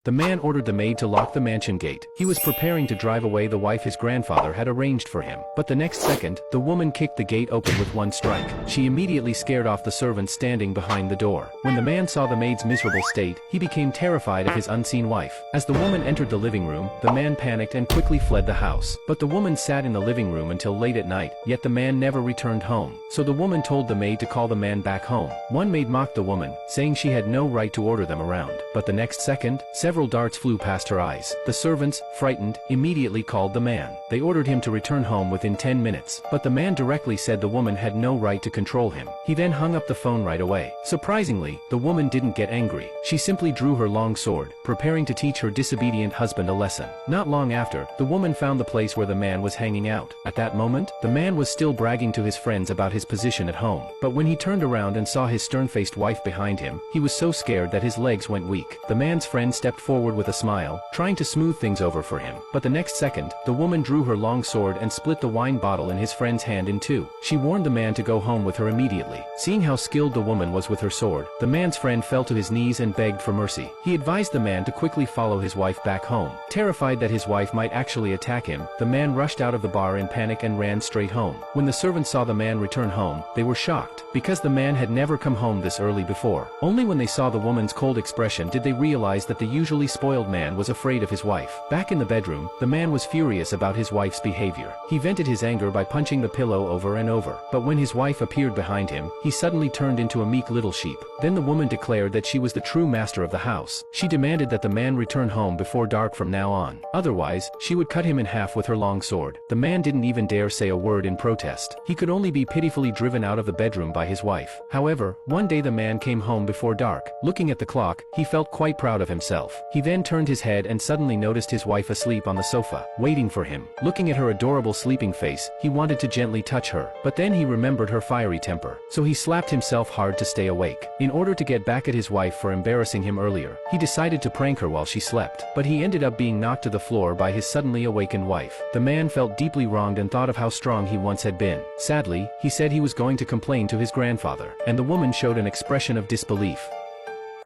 The man ordered the maid to lock the mansion gate. He was preparing to drive away the wife his grandfather had arranged for him. But the next second, the woman kicked the gate open with one strike. She immediately scared off the servant standing behind the door. When the man saw the maid's miserable state, he became terrified of his unseen wife. As the woman entered the living room, the man panicked and quickly fled the house. But the woman sat in the living room until late at night, yet the man never returned home. So the woman told the maid to call the man back home. One maid mocked the woman, saying she had no right to order them around. But the next second, several darts flew past her eyes. The servants, frightened, immediately called the man. They ordered him to return home within 10 minutes. But the man directly said the woman had no right to control him. He then hung up the phone right away. Surprisingly, the woman didn't get angry. She simply drew her long sword, preparing to teach her disobedient husband a lesson. Not long after, the woman found the place where the man was hanging out. At that moment, the man was still bragging to his friends about his position at home. But when he turned around and saw his stern-faced wife behind him, he was so scared that his legs went weak. The man's friend stepped forward with a smile, trying to smooth things over for him. But the next second, the woman drew her long sword and split the wine bottle in his friend's hand in two. She warned the man to go home with her immediately. Seeing how skilled the woman was with her sword, the man's friend fell to his knees and begged for mercy. He advised the man to quickly follow his wife back home. Terrified that his wife might actually attack him, the man rushed out of the bar in panic and ran straight home. When the servants saw the man return home, they were shocked, because the man had never come home this early before. Only when they saw the woman's cold expression did they realize that the usually spoiled man was afraid of his wife. Back in the bedroom, the man was furious about his wife's behavior. He vented his anger by punching the pillow over and over. But when his wife appeared behind him, he suddenly turned into a meek little sheep. Then the woman declared that she was the true master of the house. She demanded that the man return home before dark from now on. Otherwise, she would cut him in half with her long sword. The man didn't even dare say a word in protest. He could only be pitifully driven out of the bedroom by his wife. However, one day the man came home before dark. Looking at the clock, he felt quite proud of himself. He then turned his head and suddenly noticed his wife asleep on the sofa, waiting for him. Looking at her adorable sleeping face, he wanted to gently touch her. But then he remembered her fiery temper. So he slapped himself hard to stay awake. In order to get back at his wife for embarrassing him earlier, he decided to prank her while she slept. But he ended up being knocked to the floor by his suddenly awakened wife. The man felt deeply wronged and thought of how strong he once had been. Sadly, he said he was going to complain to his grandfather, and the woman showed an expression of disbelief.